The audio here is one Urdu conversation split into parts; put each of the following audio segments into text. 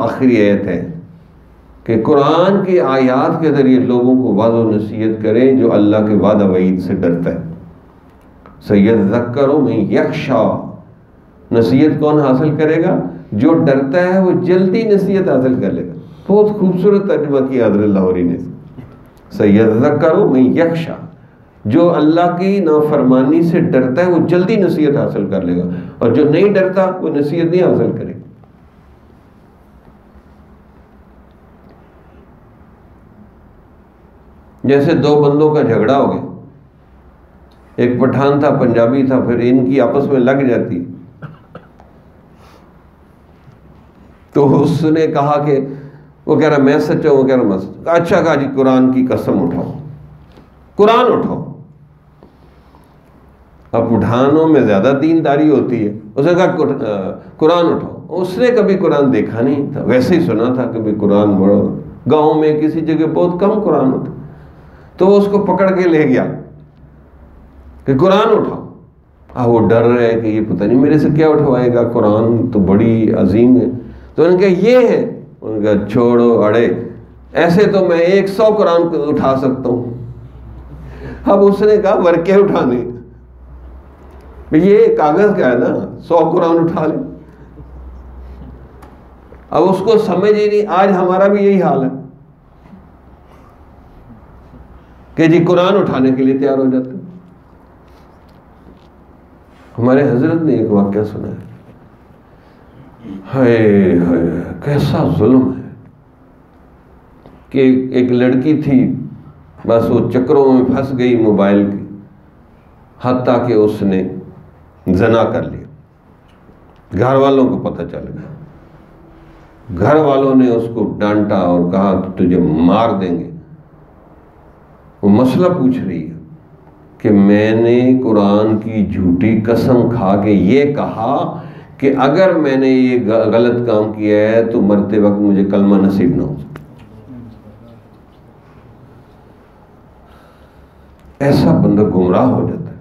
آخری آیت ہے کہ قرآن کی آیات کے ذریعے لوگوں کو وعظ و نصیحت کریں جو اللہ کے وعدہ وعید سے ڈرتا ہے. سَيَذَّكَّرُ مَن يَخْشَىٰ، نصیحت کون حاصل کرے گا؟ جو ڈرتا ہے وہ جلدی نصیحت حاصل کر لے گا. بہت خوبصورت ترجمہ کیا حضرت لاہوری نے. سَيَذَّكَّرُ مَن يَخْشَىٰ، جو اللہ کی نافرمانی سے ڈرتا ہے وہ جلدی نصیحت حاصل کر لے گا، اور جو نہیں ڈرتا وہ نصیحت نہیں حاصل کرے گا. جیسے دو بندوں کا جھگڑا ہو گیا، ایک پٹھان تھا پنجابی تھا، پھر ان کی آپس میں لگ جاتی، تو اس نے کہا کہ وہ کہہ رہا میں سچا ہوں، وہ کہہ رہا میں سچا. اچھا کہا جی قرآن کی قسم اٹھاؤ، قرآن اٹھاؤ. اب پٹھانوں میں زیادہ دینداری ہوتی ہے، اس نے کہا قرآن اٹھاؤ. اس نے کبھی قرآن دیکھا نہیں تھا، ویسے ہی سنا تھا کہ قرآن بڑا گاؤں میں کسی جگہ بہت کم قرآن ہوتا، تو وہ اس کو پکڑ کے لے گیا کہ قرآن اٹھاؤ. وہ ڈر رہے کہ یہ پتہ نہیں میرے سے کیا اٹھوائے گا، قرآن تو بڑی عظیم ہے. تو انہوں نے کہا یہ ہے، انہوں نے کہا چھوڑو اڑے، ایسے تو میں 100 قرآن اٹھا سکتا ہوں. اب اس نے کہا ورقے اٹھانے، یہ کاغذ کا ہے نا، 100 قرآن اٹھا لیں. اب اس کو سمجھ ہی نہیں. آج ہمارا بھی یہی حال ہے کہ جی قرآن اٹھانے کے لیے تیار ہو جاتے ہیں. ہمارے حضرت نے ایک واقعہ سنا ہے، ہائے ہائے کیسا ظلم ہے کہ ایک لڑکی تھی، بس وہ چکروں میں پھنس گئی موبائل کی، حتیٰ کہ اس نے زنا کر لیا. گھر والوں کو پتہ چل گیا، گھر والوں نے اس کو ڈانٹا اور کہا کہ تجھے مار دیں گے. وہ مسئلہ پوچھ رہی ہے کہ میں نے قرآن کی جھوٹی قسم کھا کے یہ کہا کہ اگر میں نے یہ غلط کام کیا ہے تو مرتے وقت مجھے کلمہ نصیب نہ ہو. ایسا بندہ گمراہ ہو جاتا ہے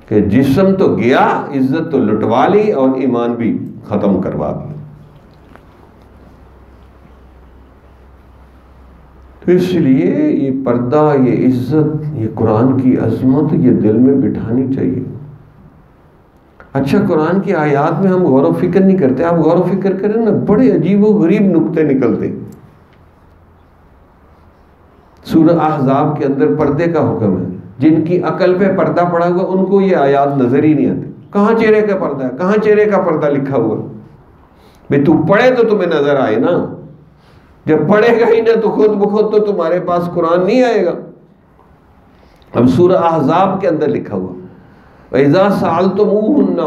کہ جسم تو گیا، عزت تو لٹوا لی اور ایمان بھی ختم کروا دیا. تو اس لیے یہ پردہ، یہ عزت، یہ قرآن کی عظمت یہ دل میں بٹھانی چاہیے. اچھا قرآن کی آیات میں ہم غور و فکر نہیں کرتے. آپ غور و فکر کریں نا، بڑے عجیب و غریب نکتے نکلتے. سورہ احزاب کے اندر پردے کا حکم ہے. جن کی عقل پہ پردہ پڑا ہوا ان کو یہ آیات نظر ہی نہیں آتی. کہاں چہرے کا پردہ ہے، کہاں چہرے کا پردہ لکھا ہوا ہے؟ بھئی تو پڑھے تو تمہیں نظر آئے نا. جب پڑھے گا ہی نہ تو خود بخود تو تمہارے پاس قرآن نہیں آئے گا. اب سورہ احزاب کے اندر لکھا ہوا وَإِذَا سَأَلْتُمُوهُنَّ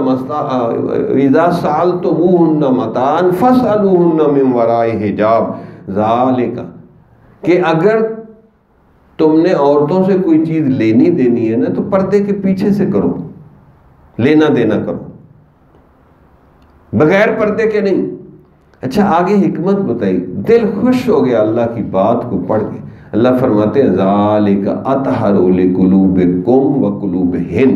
مَتَاعًا فَاسْأَلُوهُنَّ مِنْ وَرَاءِ حِجَابٍ ذَلِكَ، کہ اگر تم نے عورتوں سے کوئی چیز لینی دینی ہے نا تو پردے کے پیچھے سے کرو، لینا دینا کرو، بغیر پردے کے نہیں. اچھا آگے حکمت بتائی، دل خوش ہو گیا اللہ کی بات کو پڑھ کے. اللہ فرماتے ہیں ذَلِكَ أَطْهَرُ لِقُلُوبِكُمْ وَقُلُوبِهِنَّ،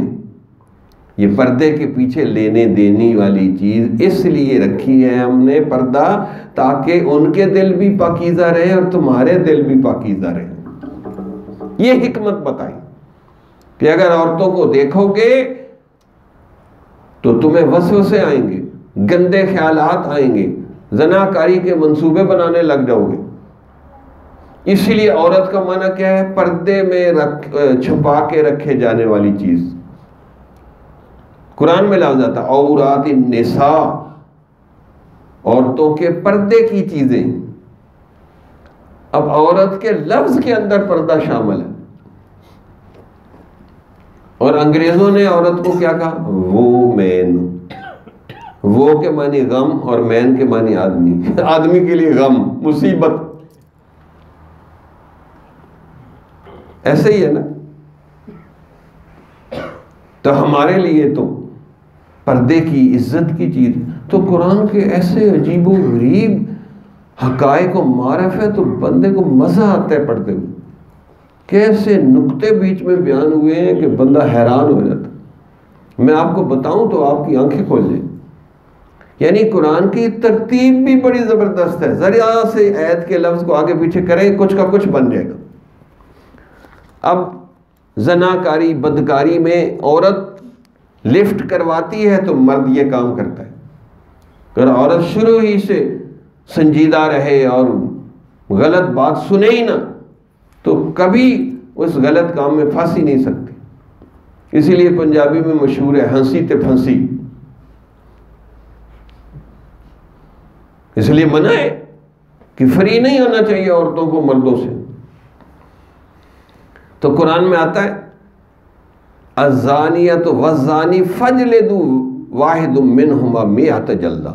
یہ پردے کے پیچھے لینے دینے والی چیز اس لیے رکھی ہے ہم نے پردہ، تاکہ ان کے دل بھی پاکیزہ رہے اور تمہارے دل بھی پاکیزہ رہے. یہ حکمت بتائی کہ اگر عورتوں کو دیکھو گے تو تمہیں وسوسے آئیں گے، گندے خیالات آئیں گے، زناکاری کے منصوبے بنانے لگ جاؤ گے. اسی لیے عورت کا معنی کیا ہے؟ پردے میں چھپا کے رکھے جانے والی چیز. قرآن میں لفظ آتا عورات النساء، عورتوں کے پردے کی چیزیں. اب عورت کے لفظ کے اندر پردہ شامل ہے، اور انگریزوں نے عورت کو کیا کہا؟ وہ مین. وہ کے معنی غم اور مین کے معنی آدمی. آدمی کے لیے غم، مصیبت. ایسے ہی ہے نا. تو ہمارے لیے تو پردے کی عزت کی چیز. تو قرآن کے ایسے عجیب و غریب حقائق و معرفت تو بندے کو مزہ آتا ہے پڑھتے ہوئے. کیسے نکتے بیچ میں بیان ہوئے ہیں کہ بندہ حیران ہو جاتا. میں آپ کو بتاؤں تو آپ کی آنکھیں کھول جائیں یعنی قرآن کی ترتیب بھی بڑی زبردست ہے، ذرا سے آیت کے لفظ کو آگے پیچھے کریں کچھ کا کچھ بن جائے گا۔ اب زناکاری بدکاری میں عورت لفٹ کرواتی ہے تو مرد یہ کام کرتا ہے۔ اگر عورت شروع ہی سے سنجیدہ رہے اور غلط بات سنے ہی نہ تو کبھی اس غلط کام میں پھنس ہی نہیں سکتی۔ اسی لیے پنجابی میں مشہور ہے ہنسی تے پھنسی، اس لیے منع ہے کہ فری نہیں ہونا چاہیے عورتوں کو مردوں سے۔ تو قرآن میں آتا ہے الزانیۃ والزانی فجلدوا واحد منہما مئۃ جلدہ،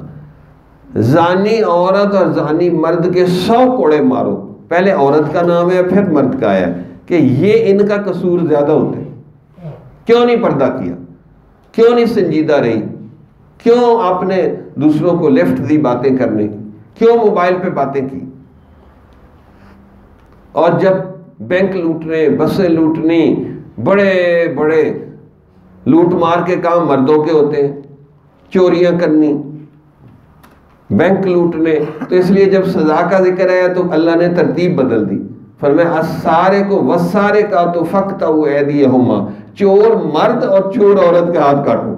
زانی عورت اور زانی مرد کے 100 کوڑے مارو۔ پہلے عورت کا نام ہے پھر مرد کا ہے کہ یہ ان کا قصور زیادہ ہوتا ہے، کیوں نہیں پردہ کیا، کیوں نہیں سنجیدہ رہی، کیوں آپ نے دوسروں کو لفٹ دی باتیں کرنے کی، کیوں موبائل پہ باتیں کی۔ اور جب بینک لوٹنے، بسیں لوٹنی، بڑے بڑے لوٹ مار کے کام مردوں کے ہوتے ہیں، چوریاں کرنی، بینک لوٹنے، تو اس لیے جب سزا کا ذکر آیا تو اللہ نے ترتیب بدل دی، فرمایا السارے کو وسارے کا تو فقطعوا ایدیہما، چور مرد اور چور عورت کے ہاتھ کاٹو۔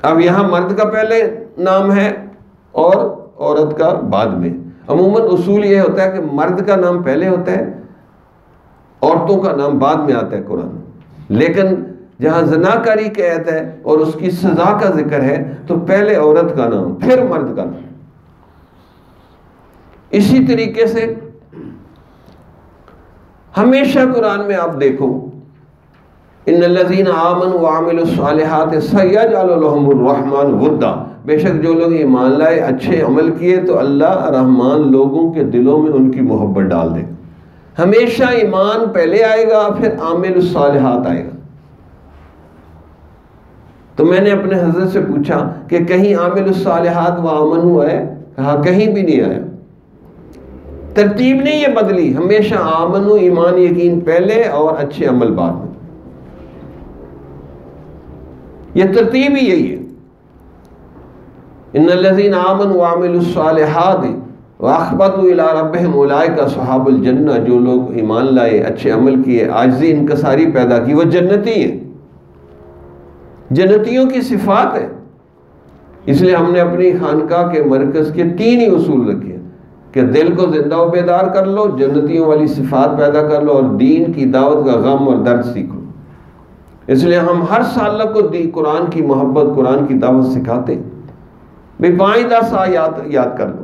اب یہاں مرد کا پہلے نام ہے اور عورت کا بعد میں۔ عموماً اصول یہ ہوتا ہے کہ مرد کا نام پہلے ہوتا ہے، عورتوں کا نام بعد میں آتا ہے قرآن، لیکن جہاں زناکاری کی آیت ہے اور اس کی سزا کا ذکر ہے تو پہلے عورت کا نام پھر مرد کا نام۔ اسی طریقے سے ہمیشہ قرآن میں آپ دیکھو ان الذین آمنوا وعملوا الصالحات سیجعل لهم الرحمن ودا، بے شک جو لوگ ایمان لائے اچھے عمل کیے تو اللہ رحمان لوگوں کے دلوں میں ان کی محبت ڈال دے۔ ہمیشہ ایمان پہلے آئے گا پھر عامل الصالحات آئے گا۔ تو میں نے اپنے حضرت سے پوچھا کہ کہیں عامل الصالحات و آمنوا ہے؟ کہا کہیں بھی نہیں آیا، ترتیب نہیں یہ بدلی، ہمیشہ آمنو ایمان یقین پہلے اور اچھے عمل بعد میں، یہ ترتیب ہی یہی ہے۔ ان الذین آمنوا وعملوا الصالحات واخبتوا الی ربہم اولئک اصحاب الجنہ، جو لوگ ایمان لائے اچھے عمل کیے عاجزی انکساری پیدا کی وہ جنتی ہیں۔ جنتیوں کی صفات ہے، اس لیے ہم نے اپنی خانقاہ کے مرکز کے 3 ہی اصول رکھے کہ دل کو زندہ و بیدار کر لو، جنتیوں والی صفات پیدا کر لو اور دین کی دعوت کا غم اور درد سیکھو۔ اس لیے ہم ہر سالہ کو قرآن کی محبت، قرآن کی دعوت سکھاتے ہیں۔ بھئی 5-10 آیات یاد کر لو،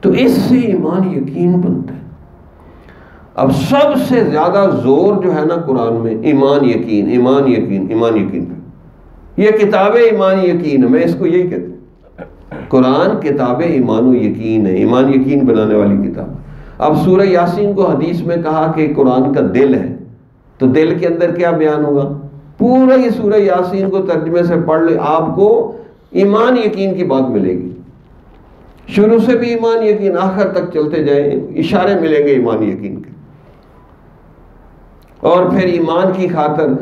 تو اس سے ایمان یقین بنتا ہے۔ اب سب سے زیادہ زور جو ہے نا قرآن میں ایمان یقین، ایمان یقین، ایمان یقین پہ۔ یہ کتاب ایمان یقین ہے، میں اس کو یہی کہتا ہوں، قرآن کتاب ایمان و یقین ہے، ایمان یقین بنانے والی کتاب۔ اب سورہ یاسین کو حدیث میں کہا کہ قرآن کا دل ہے، تو دل کے اندر کیا بیان ہوگا؟ پورا یہ سورہ یاسین کو ترجمے سے پڑھ لے، آپ کو ایمان یقین کی بات ملے گی، شروع سے بھی ایمان یقین، آخر تک چلتے جائیں اشارے ملیں گے ایمان یقین کے۔ اور پھر ایمان کی خاطر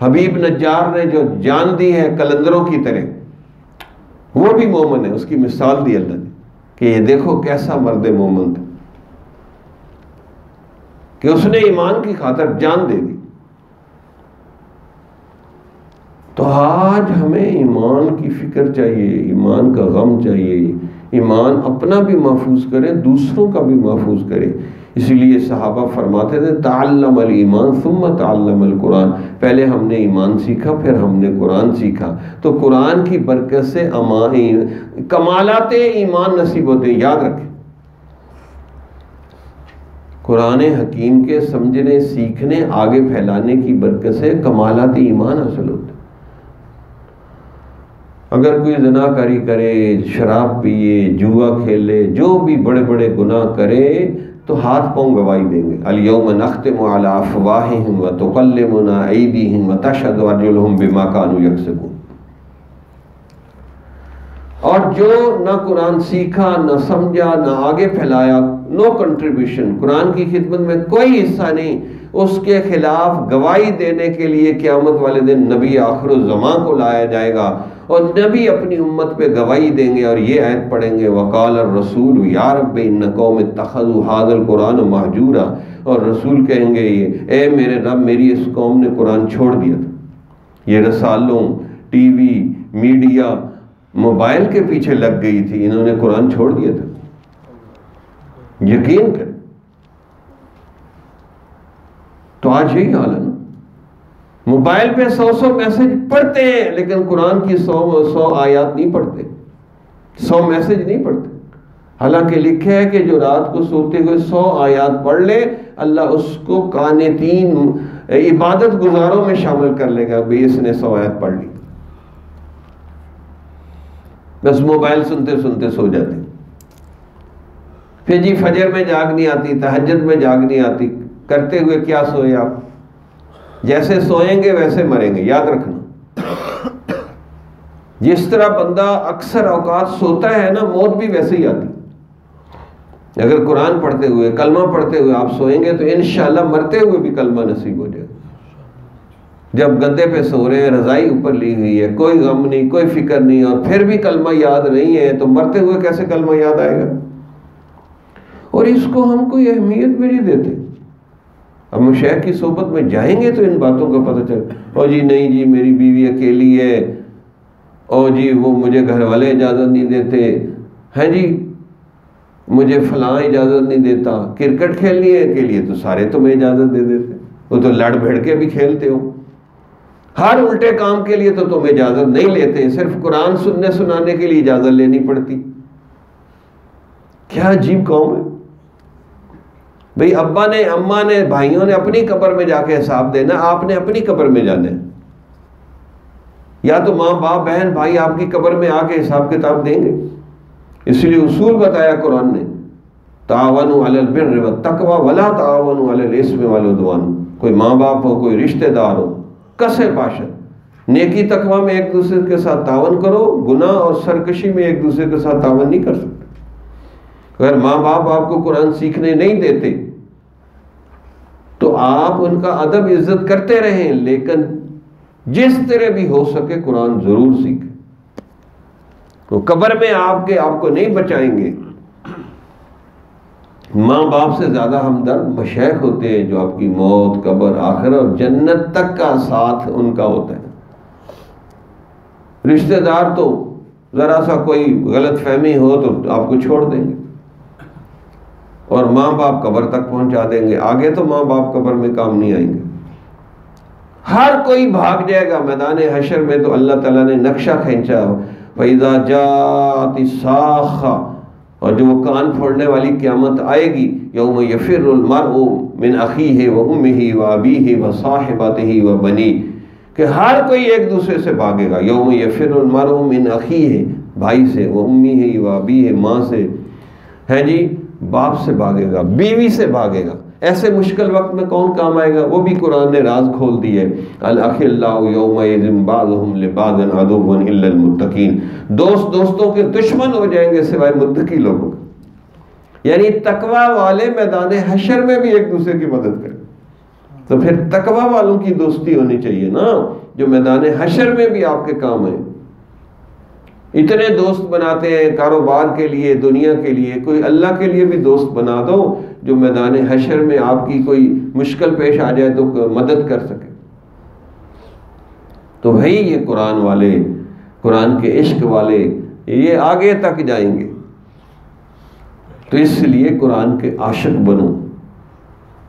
حبیب نجار نے جو جان دی ہے قلندروں کی طرح، وہ بھی مومن ہے، اس کی مثال دی اللہ نے کہ یہ دیکھو کیسا مرد مومن تھا کہ اس نے ایمان کی خاطر جان دے دی۔ تو آج ہمیں ایمان کی فکر چاہیے، ایمان کا غم چاہیے، ایمان اپنا بھی محفوظ کریں، دوسروں کا بھی محفوظ کریں۔ اسی لیے صحابہ فرماتے تھے تعلم الایمان ثم تعلم القرآن، پہلے ہم نے ایمان سیکھا پھر ہم نے قرآن سیکھا۔ تو قرآن کی برکت سے کمالات ایمان نصیب ہوتے ہیں، یاد رکھیں۔ قرآن حکیم کے سمجھنے، سیکھنے، آگے پھیلانے کی برکت سے کمالات ایمان حاصل ہوتے ہیں۔ اگر کوئی زناکاری کرے، شراب پیے، جوا کھیلے، جو بھی بڑے بڑے گناہ کرے تو ہاتھ پاؤں گواہی دیں گے۔ الیوم نختم علی افواہہم وتکلمنا ایدیہم وتشہد ارجلہم بما کانوا یکسبون۔ اور جو نہ قرآن سیکھا، نہ سمجھا، نہ آگے پھیلایا، نو کنٹریبیوشن، قرآن کی خدمت میں کوئی حصہ نہیں، اس کے خلاف گواہی دینے کے لیے قیامت والے دن نبی آخر الزمان کو لایا جائے گا، اور نبی اپنی امت پہ گواہی دیں گے اور یہ آیت پڑھیں گے وقال الرسول یا رب ان قوم اتخذوا ھذا القرآن مہجورا، اور رسول کہیں گے یہ اے میرے رب میری اس قوم نے قرآن چھوڑ دیا تھا، یہ رسالوں، ٹی وی، میڈیا، موبائل کے پیچھے لگ گئی تھی، انہوں نے قرآن چھوڑ دیا تھا۔ یقین کریں، تو آج یہی حال ہے نا، موبائل پہ 100 میسج پڑھتے ہیں لیکن قرآن کی 100 آیات نہیں پڑھتے، 100 میسج نہیں پڑھتے، حالانکہ لکھا ہے کہ جو رات کو سوتے ہوئے 100 آیات پڑھ لے اللہ اس کو قانتین عبادت گزاروں میں شامل کر لے گا، بھئی اس نے 100 آیات پڑھ لی، بس موبائل سنتے سنتے سو جاتے۔ پھر جی فجر میں جاگ نہیں آتی، تہجد میں جاگ نہیں آتی، کرتے ہوئے کیا سوئے آپ؟ جیسے سوئیں گے ویسے مریں گے، یاد رکھنا۔ جس طرح بندہ اکثر اوقات سوتا ہے نا، موت بھی ویسے ہی آتی۔ اگر قرآن پڑھتے ہوئے، کلمہ پڑھتے ہوئے آپ سوئیں گے تو انشاءاللہ مرتے ہوئے بھی کلمہ نصیب ہو جائے گا۔ جب گدے پہ سو رہے ہیں، رضائی اوپر لی ہوئی ہے، کوئی غم نہیں، کوئی فکر نہیں، اور پھر بھی کلمہ یاد نہیں ہے تو مرتے ہوئے کیسے کلمہ یاد آئے گا؟ اور اس کو ہم کوئی اہمیت بھی نہیں دیتے۔ اب مشائخ کی صحبت میں جائیں گے تو ان باتوں کا پتہ چلے، اور جی نہیں جی میری بیوی اکیلی ہے، اور جی وہ مجھے گھر والے اجازت نہیں دیتے ہیں، جی مجھے فلاں اجازت نہیں دیتا، کرکٹ کھیلنی ہے کے لیے تو سارے تمہیں اجازت دے دیتے، وہ تو لڑ بھڑ کے بھی کھیلتے ہو، ہر الٹے کام کے لیے تو تم اجازت نہیں لیتے، صرف قرآن سننے سنانے کے لیے اجازت لینی پڑتی۔ کیا عجیب قوم ہے بھئی، ابا نے، اماں نے، بھائیوں نے اپنی قبر میں جا کے حساب دینا، آپ نے اپنی قبر میں جانا ہے، یا تو ماں باپ بہن بھائی آپ کی قبر میں آ کے حساب کتاب دیں گے۔ اس لیے اصول بتایا قرآن نے، تعاونوا علی البر والتقوی ولا تعاونوا علی الاثم والعدوان، کوئی ماں باپ ہو، کوئی رشتہ دار ہو، کسے باشد، نیکی تقوی میں ایک دوسرے کے ساتھ تعاون کرو، گناہ اور سرکشی میں ایک دوسرے کے ساتھ تعاون نہیں کر سکتے۔ اگر ماں باپ آپ کو قرآن سیکھنے نہیں دیتے تو آپ ان کا ادب عزت کرتے رہیں، لیکن جس طرح بھی ہو سکے قرآن ضرور سیکھیں۔ وہ قبر میں آپ کو نہیں بچائیں گے۔ ماں باپ سے زیادہ ہمدرد مشائخ ہوتے ہیں جو آپ کی موت، قبر، آخرت اور جنت تک کا ساتھ ان کا ہوتا ہے۔ رشتہ دار تو ذرا سا کوئی غلط فہمی ہو تو آپ کو چھوڑ دیں گے، اور ماں باپ قبر تک پہنچا دیں گے، آگے تو ماں باپ قبر میں کام نہیں آئیں گے۔ ہر کوئی بھاگ جائے گا میدان حشر میں، تو اللہ تعالیٰ نے نقشہ کھینچا، فَإِذَا جَاءَتِ الصَّاخَّةُ، اور جو وہ کان پھوڑنے والی قیامت آئے گی، یوم یفر المرء من اخیہ وامہ وابیہ وصاحبتہ وبنیہ، کہ ہر کوئی ایک دوسرے سے بھاگے گا۔ یوم یفر المرء من اخیہ، بھائی سے، وامہ وابیہ، ماں سے، ہیں جی، باپ سے بھاگے گا، بیوی سے بھاگے گا۔ ایسے مشکل وقت میں کون کام آئے گا؟ وہ بھی قرآن نے راز کھول دی ہے، الاخلاء یومئذ بعضهم لبعض عدو الا المتقین، دوست دوستوں کے دشمن ہو جائیں گے سوائے متقی لوگوں کے، یعنی تقوی والے میدان حشر میں بھی ایک دوسرے کی مدد کریں۔ تو پھر تقوی والوں کی دوستی ہونی چاہیے نا، جو میدان حشر میں بھی آپ کے کام آئے۔ اتنے دوست بناتے ہیں کاروبار کے لیے، دنیا کے لیے، کوئی اللہ کے لیے بھی دوست بنا دو جو میدان حشر میں آپ کی کوئی مشکل پیش آ جائے تو مدد کر سکے۔ تو بھائی یہ قرآن والے، قرآن کے عشق والے، یہ آگے تک جائیں گے۔ تو اس لیے قرآن کے عاشق بنو،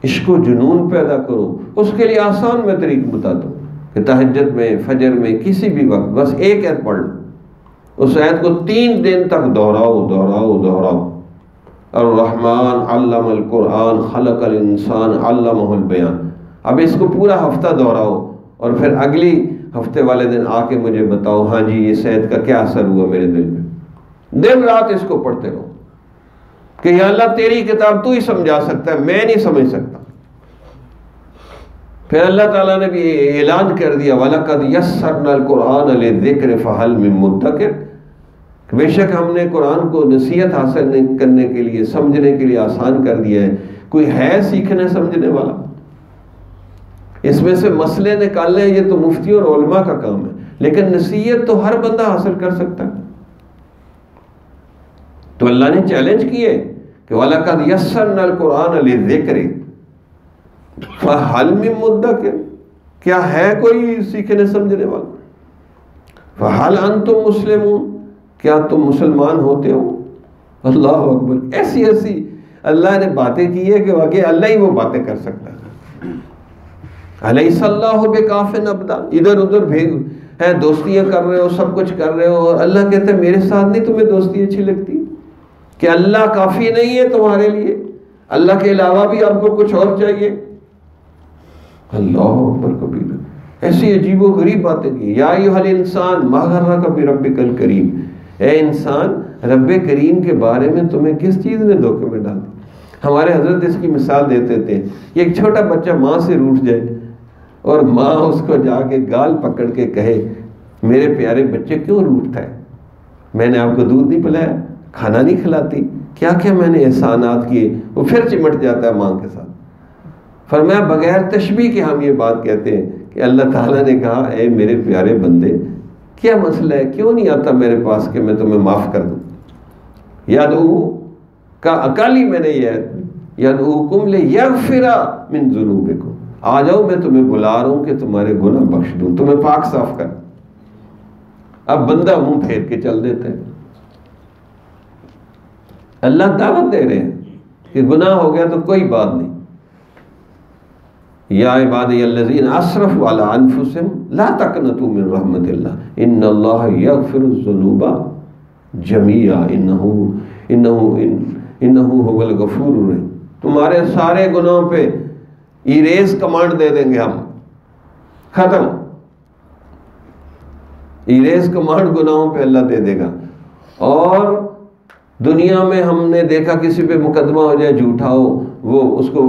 عشق و جنون پیدا کرو۔ اس کے لیے آسان میں طریق بتا دوں کہ تہجد میں، فجر میں، کسی بھی وقت بس ایک ایت پڑھ لو، اس آیت کو 3 دن تک دہراؤ۔ الرحمن علم القرآن خلق الانسان علمہ البیان۔ اب اس کو پورا ہفتہ دہراؤ، اور پھر اگلی ہفتے والے دن آ کے مجھے بتاؤ ہاں جی اس آیت کا کیا اثر ہوا میرے دل میں۔ دن رات اس کو پڑھتے رہو کہ یا اللہ تیری کتاب تو ہی سمجھا سکتا ہے، میں نہیں سمجھ سکتا۔ پھر اللہ تعالیٰ نے بھی اعلان کر دیا وَلَقَدْ يَسَّرْنَا الْقُرْآنَ لِلذِّكْرِ فَهَلْ مِن مُدَّكِرٍ، بے شک ہم نے قرآن کو نصیحت حاصل کرنے کے لیے، سمجھنے کے لیے آسان کر دیا ہے، کوئی ہے سیکھنے سمجھنے والا؟ اس میں سے مسئلے نکالنے یہ تو مفتی اور علماء کا کام ہے، لیکن نصیحت تو ہر بندہ حاصل کر سکتا ہے۔ تو اللہ نے چیلنج کیے کہ وَلَقَدْ يَسَّرْنَا الْقُرْآنَ لِلذِّكْرِ فَهَلْ مِن مُدَّكِرٍ، کیا ہے کوئی سیکھنے سمجھنے والا؟ فَهَلْ أَنْتُمْ مُسْلِمُونَ، کیا تم مسلمان ہوتے ہو؟ اللہ اکبر، ایسی ایسی اللہ نے باتیں کی ہے کہ واقعی اللہ ہی وہ باتیں کر سکتا ہے۔ الیس اللہ بکاف عبدا، ادھر ادھر ہے دوستیاں کر رہے ہو، سب کچھ کر رہے ہو، اور اللہ کہتے ہیں میرے ساتھ نہیں تمہیں دوستی اچھی لگتی؟ کہ اللہ کافی نہیں ہے تمہارے لیے؟ اللہ کے علاوہ بھی آپ کو کچھ اور چاہیے؟ اللہ اکبر کبیر، ایسی عجیب و غریب باتیں کی۔ یا ایھا الانسان ما غرک بربک الکریم، اے انسان رب کریم کے بارے میں تمہیں کس چیز نے دھوکے میں ڈال دی؟ ہمارے حضرت اس کی مثال دیتے تھے، ایک چھوٹا بچہ ماں سے روٹھ جائے اور ماں اس کو جا کے گال پکڑ کے کہے میرے پیارے بچے کیوں روٹھتا ہے؟ میں نے آپ کو دودھ نہیں پلایا، کھانا نہیں کھلاتی، کیا کیا میں نے احسانات کیے؟ وہ پھر چمٹ جاتا ہے ماں کے ساتھ۔ فرمایا بغیر تشبیہ کے ہم یہ بات کہتے ہیں کہ اللہ تعالیٰ نے کہا اے میرے پیارے بندے کیا مسئلہ ہے، کیوں نہیں آتا میرے پاس کہ میں تمہیں معاف کر دوں؟ یدعو کا اکالی میں نے یہ یدعوکم لیغفر من ذنوبکم، آ جاؤ میں تمہیں بلا رہا ہوں کہ تمہارے گناہ بخش دوں، تمہیں پاک صاف کر۔ اب بندہ منہ پھیر کے چل دیتا ہے۔ اللہ دعوت دے رہے ہیں کہ گناہ ہو گیا تو کوئی بات نہیں، یا عبادی الذین اسرفوا علی انفسہم لا تقنطوا من رحمت اللہ ان اللہ یغفر الذنوب جميعا انہ هو الغفور الرحیم۔ تمہارے سارے گناہوں پہ ایریز کمانڈ دے دیں گے ہم، ختم، ایریز کمانڈ گناہوں پہ اللہ دے دے گا۔ اور دنیا میں ہم نے دیکھا کسی پہ مقدمہ ہو جائے جھوٹا ہو، وہ اس کو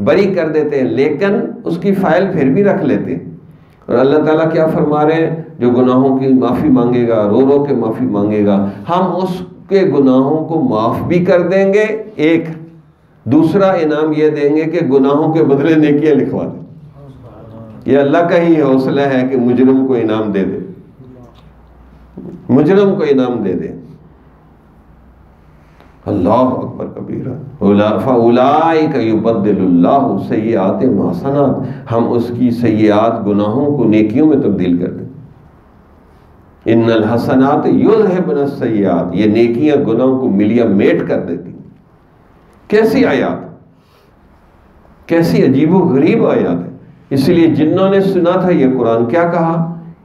بری کر دیتے ہیں، لیکن اس کی فائل پھر بھی رکھ لیتے ہیں۔ اور اللہ تعالیٰ کیا فرما رہے ہیں؟ جو گناہوں کی معافی مانگے گا، رو رو کے معافی مانگے گا، ہم اس کے گناہوں کو معاف بھی کر دیں گے، ایک دوسرا انعام یہ دیں گے کہ گناہوں کے بدلے نیکیاں لکھوا دیں۔ یہ اللہ کا ہی حوصلہ ہے کہ مجرم کو انعام دے دے، مجرم کو انعام دے دے۔ اللہ اکبر کبیرہ۔ فَأُولَٰئِكَ يُبَدِّلُ اللَّهُ سَيِّئَاتِهِمْ حَسَنَاتٍ، ہم اس کی سیئات گناہوں کو نیکیوں میں تبدیل کر دیں۔ ان الحسنات یذہبن السیئات، یہ نیکیاں گناہوں کو ملیا میٹ کر دیتی۔ کیسی آیات، کیسی عجیب و غریب آیات ہے۔ اس لیے جنوں نے سنا تھا یہ قرآن کیا کہا؟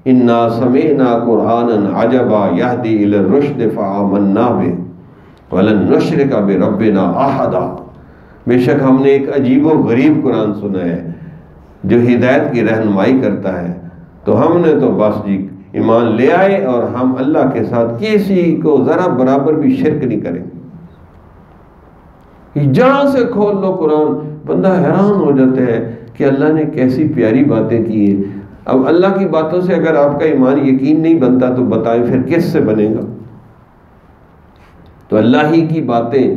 اِنَّا سَمِعْنَا قُرْآنًا عَجَبًا يَهْدِي إِلَى الرُّشْدِ فَآمَنَّا بِهِ وَلَن نُشْرِكَ بِرَبِّنَا أَحَدًا، بے شک ہم نے ایک عجیب و غریب قرآن سنا ہے جو ہدایت کی رہنمائی کرتا ہے، تو ہم نے تو بس جی ایمان لے آئے اور ہم اللہ کے ساتھ کسی کو ذرا برابر بھی شرک نہیں کریں گے۔ جہاں سے کھول لو قرآن، بندہ حیران ہو جاتا ہے کہ اللہ نے کیسی پیاری باتیں کی ہیں۔ اب اللہ کی باتوں سے اگر آپ کا ایمان یقین نہیں بنتا تو بتائیں پھر کس سے بنے گا؟ تو اللہ ہی کی باتیں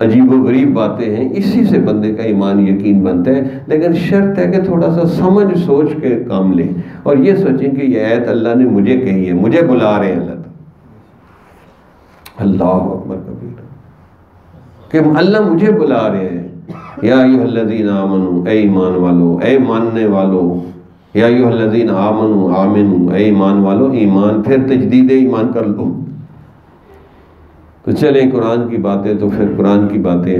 عجیب و غریب باتیں ہیں، اسی سے بندے کا ایمان یقین بنتا ہے۔ لیکن شرط ہے کہ تھوڑا سا سمجھ سوچ کے کام لیں اور یہ سوچیں کہ یہ آیت اللہ نے مجھے کہی ہے، مجھے بلا رہے ہیں اللہ تعالیٰ۔ اللہ اکبر کبیر، کہ اللہ مجھے بلا رہے ہیں۔ یا ایھا الذین آمنوا، اے ایمان والو، اے ماننے والو، یا ایھا الذین آمنوا آمنوا، اے ایمان والو ایمان، پھر تجدید ایمان کر لو۔ تو چلیں قرآن کی باتیں تو پھر قرآن کی باتیں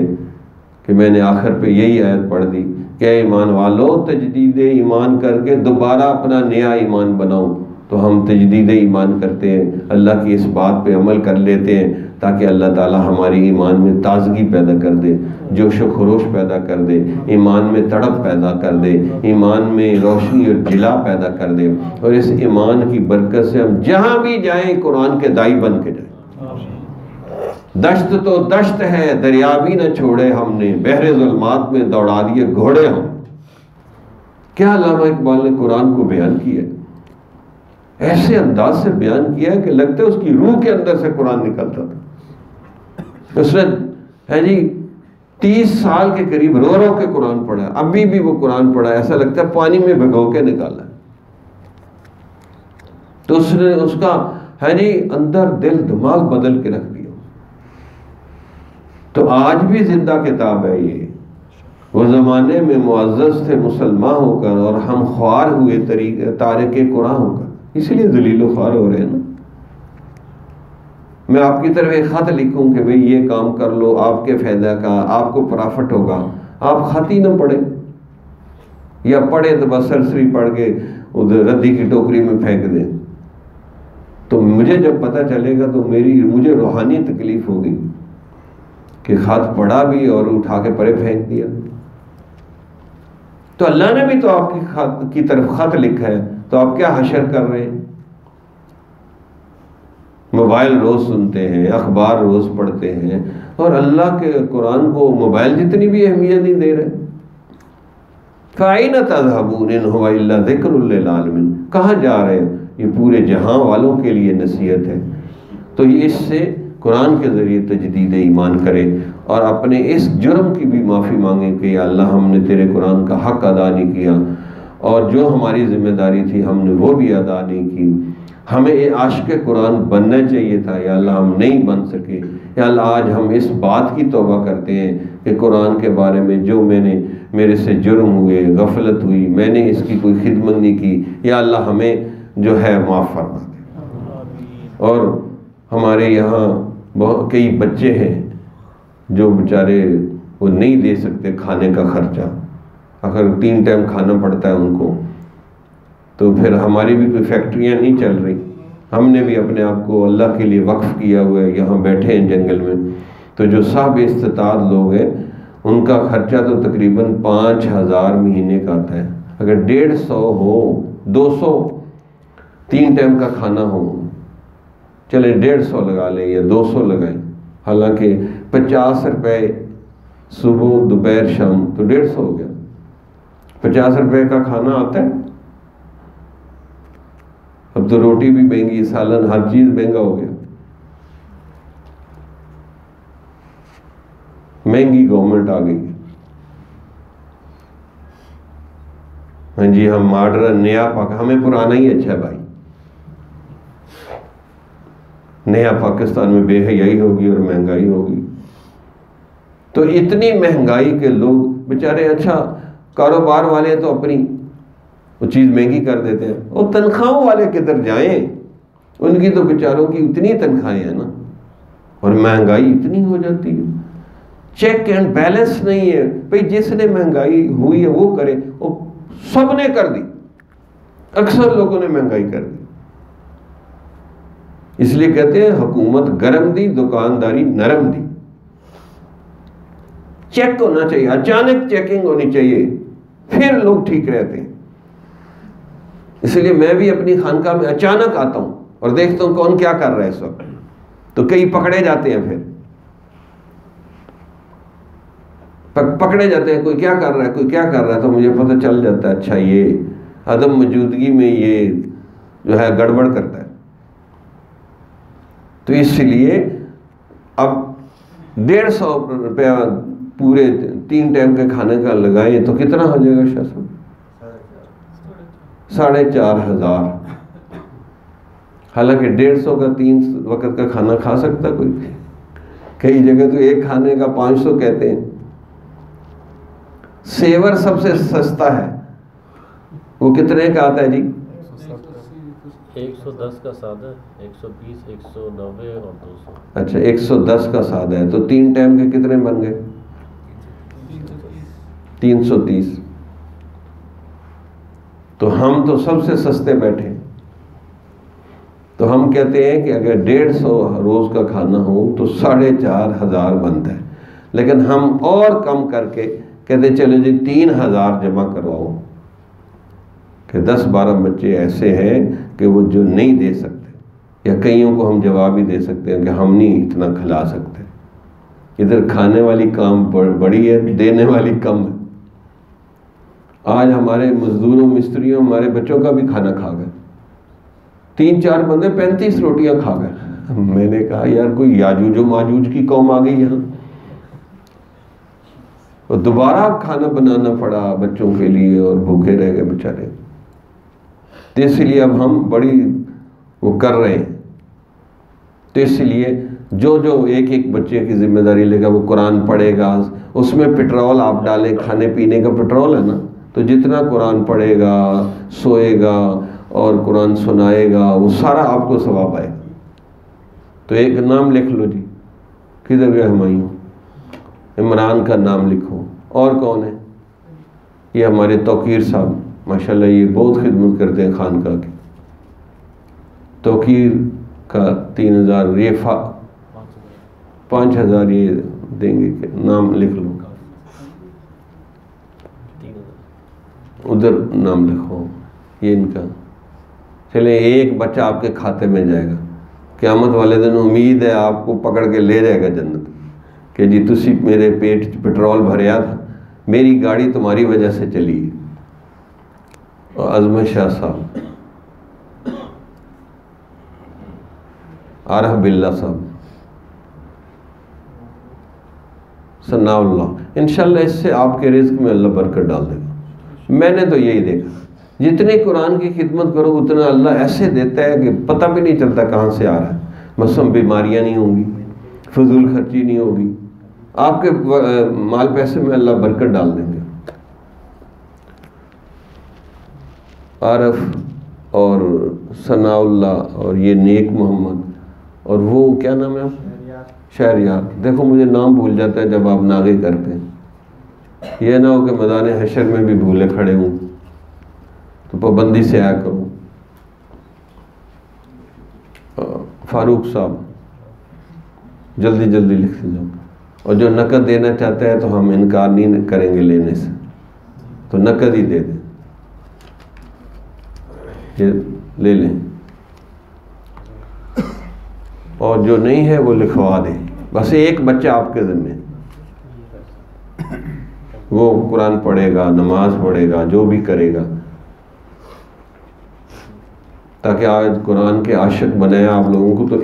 کہ میں نے آخر پہ یہی آیت پڑھ دی کہ اے ایمان والو تجدید ایمان کر کے دوبارہ اپنا نیا ایمان بناؤ۔ تو ہم تجدید ایمان کرتے ہیں، اللہ کی اس بات پہ عمل کر لیتے ہیں تاکہ اللہ تعالی ہماری ایمان میں تازگی پیدا کر دے، جوش و خروش پیدا کر دے، ایمان میں تڑپ پیدا کر دے، ایمان میں روشنی اور جلا پیدا کر دے، اور اس ایمان کی برکت سے ہم جہاں بھی جائیں قرآن کے دائی بن کے جائیں۔ دشت تو دشت ہے دریا بھی نہ چھوڑے ہم نے، بحر ظلمات میں دوڑا دیے گھوڑے ہم۔ کیا علامہ اقبال نے قرآن کو بیان کیا، ایسے انداز سے بیان کیا کہ لگتا ہے اس کی روح کے اندر سے قرآن نکلتا تھا۔ اس نے ہے جی 30 سال کے قریب رو رو کے قرآن پڑھا، ابھی بھی وہ قرآن پڑھا، ایسا لگتا ہے پانی میں بھگو کے نکالا۔ تو اس نے اس کا اندر دل دماغ بدل کے رکھ دیا۔ تو آج بھی زندہ کتاب ہے یہ۔ وہ زمانے میں معزز تھے مسلمان ہو کر، اور ہم خوار ہوئے تارک قرآن ہو کر، اس لیے ذلیل و خوار ہو رہے ہیں نا۔ میں آپ کی طرف ایک خط لکھوں کہ بھئی یہ کام کر لو، آپ کے فائدہ کا، آپ کو پرافٹ ہوگا، آپ خط ہی نہ پڑھیں، یا پڑھیں تو بس سرسری پڑھ کے ادھر ردی کی ٹوکری میں پھینک دیں، تو مجھے جب پتہ چلے گا تو مجھے روحانی تکلیف ہوگی کہ خط پڑھا بھی اور اٹھا کے پرے پھینک دیا۔ تو اللہ نے بھی تو آپ کی طرف خط لکھا ہے، تو آپ کیا حشر کر رہے ہیں؟ موبائل روز سنتے ہیں، اخبار روز پڑھتے ہیں، اور اللہ کے قرآن کو موبائل جتنی بھی اہمیت نہیں دے رہے۔ فَأَيْنَ تَذْهَبُونَ إِنْ هُوَ إِلَّا ذِكْرٌ لِّلْعَالَمِينَ، کہاں جا رہے ہیں؟ یہ پورے جہاں والوں کے لیے نصیحت ہے۔ تو یہ اس سے قرآن کے ذریعے تجدید ایمان کرے، اور اپنے اس جرم کی بھی معافی مانگے کہ یا اللہ ہم نے تیرے قرآن کا حق ادا نہیں کیا، اور جو ہماری ذمہ داری تھی ہم نے وہ بھی ادا نہیں کی۔ ہمیں عاشق قرآن بننا چاہیے تھا، یا اللہ ہم نہیں بن سکے۔ یا اللہ آج ہم اس بات کی توبہ کرتے ہیں کہ قرآن کے بارے میں جو میرے سے جرم ہوئے، غفلت ہوئی، میں نے اس کی کوئی خدمت نہیں کی، یا اللہ ہمیں جو ہے معاف فرما دے۔ اور ہمارے یہاں کئی بچے ہیں جو بیچارے وہ نہیں دے سکتے کھانے کا خرچہ، اگر 3 ٹائم کھانا پڑتا ہے ان کو، تو پھر ہماری بھی کوئی فیکٹریاں نہیں چل رہی۔ ہم نے بھی اپنے آپ کو اللہ کے لیے وقف کیا ہوا ہے، یہاں بیٹھے ہیں جنگل میں، تو جو صاحب استطاعت لوگ ہیں ان کا خرچہ تو تقریباً 5000 مہینے کا آتا ہے۔ اگر 150 ہو، 200 3 ٹائم کا کھانا ہو، چلے 150 لگا لیں یا 200 لگائیں، حالانکہ 50 روپے صبح دوپہر شام تو 150 ہو گیا۔ 50 روپے کا کھانا آتا ہے۔ اب تو روٹی بھی مہنگی، سالن، ہر چیز مہنگا ہو گیا۔ مہنگی گورنمنٹ آ گئی۔ ہاں جی، ہم ماڈرن نیا ہمیں پرانا ہی اچھا ہے بھائی۔ نیا پاکستان میں بے حیائی ہوگی اور مہنگائی ہوگی۔ تو اتنی مہنگائی کے لوگ بیچارے، اچھا کاروبار والے تو اپنی وہ چیز مہنگی کر دیتے ہیں، اور تنخواہوں والے کدھر جائیں؟ ان کی تو بیچاروں کی اتنی تنخواہیں ہیں نا، اور مہنگائی اتنی ہو جاتی ہے، چیک اینڈ بیلنس نہیں ہے۔ بھئی جس نے مہنگائی ہوئی ہے وہ کرے، وہ سب نے کر دی، اکثر لوگوں نے مہنگائی کر دی۔ اس لیے کہتے ہیں حکومت گرم دی، دکانداری نرم دی۔ چیک ہونا چاہیے، اچانک چیکنگ ہونی چاہیے، پھر لوگ ٹھیک رہتے ہیں۔ اس لیے میں بھی اپنی خانقاہ میں اچانک آتا ہوں اور دیکھتا ہوں کون کیا کر رہا ہے اس وقت، تو کئی پکڑے جاتے ہیں، پھر پکڑے جاتے ہیں، کوئی کیا کر رہا ہے، کوئی کیا کر رہا ہے، تو مجھے پتہ چل جاتا ہے اچھا یہ عدم موجودگی میں یہ جو ہے گڑبڑ کرتا ہے۔ تو اس لیے اب 150 روپیہ پورے 3 ٹائم کے کھانے کا لگائیں تو کتنا ہو جائے گا شاہ صاحب؟ 4500۔ حالانکہ 150 کا 3 وقت کا کھانا کھا سکتا کوئی، کئی جگہ تو ایک کھانے کا 500 کہتے ہیں۔ سیور سب سے سستا ہے، وہ کتنے کا آتا ہے جی؟ 110 کا سادہ، 120، 190 اور 200۔ اچھا 110 کا سادہ ہے، تو 3 ٹائم کے کتنے بن گئے؟ 330۔ تو ہم تو سب سے سستے بیٹھے، تو ہم کہتے ہیں کہ اگر 150 روز کا کھانا ہو تو 4500 بنتا ہے، لیکن ہم اور کم کر کے کہتے چلو جی 3000 جمع کرواؤ، کہ 10-12 بچے ایسے ہیں کہ وہ جو نہیں دے سکتے، یا کئیوں کو ہم جواب ہی دے سکتے ہیں کہ ہم نہیں اتنا کھلا سکتے، ادھر کھانے والی کام بڑی ہے، دینے والی کم ہے۔ آج ہمارے مزدوروں مستریوں ہمارے بچوں کا بھی کھانا کھا گئے، 3-4 بندے 35 روٹیاں کھا گئے۔ میں نے کہا یار کوئی یاجوج و ماجوج کی قوم آ گئی یہاں۔ اور دوبارہ کھانا بنانا پڑا بچوں کے لیے اور بھوکے رہ گئے بیچارے. تو اس لیے اب ہم بڑی وہ کر رہے ہیں. تو اس لیے جو ایک ایک بچے کی ذمہ داری لے گا وہ قرآن پڑھے گا. اس میں پٹرول آپ ڈالیں، کھانے پینے کا پٹرول ہے نا، تو جتنا قرآن پڑھے گا، سوئے گا اور قرآن سنائے گا وہ سارا آپ کو ثواب آئے گا. تو ایک نام لکھ لو جی. کدھر گئے ہمایوں؟ عمران کا نام لکھو. اور کون ہے؟ یہ ہمارے توقیر صاحب، ماشاءاللہ یہ بہت خدمت کرتے ہیں خانقاہ کی. توقیر کا 3000، یہ 5000 یہ دیں گے کہ نام لکھ لو. ادھر نام لکھو یہ ان کا. چلے ایک بچہ آپ کے کھاتے میں جائے گا. قیامت والے دن امید ہے آپ کو پکڑ کے لے جائے گا جنت کہ جی تسی میرے پیٹ پٹرول بھریا تھا، میری گاڑی تمہاری وجہ سے چلی. اور عظمت شاہ صاحب، عارف باللہ صاحب، ثناء اللہ، انشاءاللہ اس سے آپ کے رزق میں اللہ برکت ڈال دے گا. میں نے تو یہی دیکھا، جتنی قرآن کی خدمت کرو اتنا اللہ ایسے دیتا ہے کہ پتہ بھی نہیں چلتا کہاں سے آ رہا ہے. مثلا بیماریاں نہیں ہوں گی، فضول خرچی نہیں ہوگی، آپ کے مال پیسے میں اللہ برکت ڈال دیں گے. عارف اور ثناء اللہ اور یہ نیک محمد اور وہ کیا نام ہے آپ؟ شہریار. دیکھو مجھے نام بھول جاتا ہے جب آپ ناغے کرتے ہیں. یہ نہ ہو کہ میدان حشر میں بھی بھولے کھڑے ہوں، تو پابندی سے آیا کروں. فاروق صاحب جلدی جلدی لکھ جاؤ. اور جو نقد دینا چاہتا ہے تو ہم انکار نہیں کریں گے لینے سے، تو نقد ہی دے دیں، یہ لے لیں. اور جو نہیں ہے وہ لکھوا دیں. بس ایک بچہ آپ کے ذمہ، وہ قرآن پڑھے گا، نماز پڑھے گا، جو بھی کرے گا، تاکہ آج قرآن کے عاشق بنائے آپ لوگوں کو. تو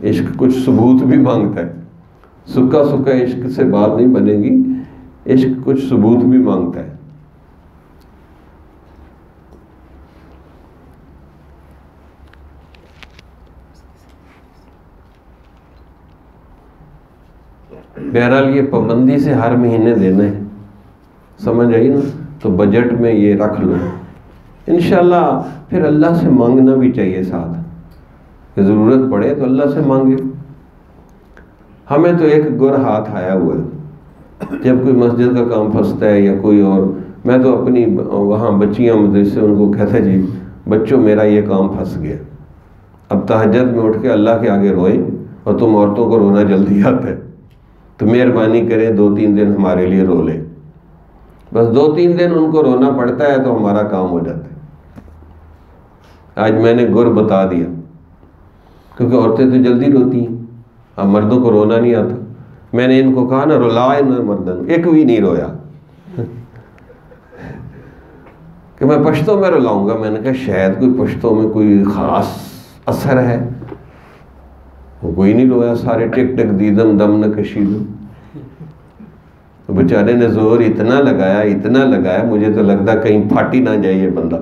عشق کچھ ثبوت بھی مانگتا ہے. سکا سکا عشق سے بات نہیں بنے گی، عشق کچھ ثبوت بھی مانگتا ہے. بہرحال یہ پابندی سے ہر مہینے دینا ہے، سمجھ آئی نا؟ تو بجٹ میں یہ رکھ لو. انشاءاللہ پھر اللہ سے مانگنا بھی چاہیے ساتھ، کہ ضرورت پڑے تو اللہ سے مانگے. ہمیں تو ایک گر ہاتھ آیا ہوا ہے، جب کوئی مسجد کا کام پھنستا ہے یا کوئی اور، میں تو اپنی وہاں بچیاں مدرسے ان کو کہتا جی بچوں میرا یہ کام پھنس گیا. اب تہجد میں اٹھ کے اللہ کے آگے روئیں، اور تم عورتوں کو رونا جلدی آتا ہے، تو مہربانی کریں 2-3 دن ہمارے لیے رو لیں. بس 2-3 دن ان کو رونا پڑتا ہے تو ہمارا کام ہو جاتا ہے. آج میں نے گر بتا دیا، کیونکہ عورتیں تو جلدی روتی ہیں، اب مردوں کو رونا نہیں آتا. میں نے ان کو کہا نا رلائے نہ مردن، ایک بھی نہیں رویا کہ میں پشتوں میں رلاؤں گا. میں نے کہا شاید کوئی پشتوں میں کوئی خاص اثر ہے. وہ کوئی نہیں رویا، سارے ٹک ٹک دیدم دم نہ کشیدم. تو بیچارے نے زور اتنا لگایا مجھے تو لگتا کہیں پھاٹی نہ جائے یہ بندہ،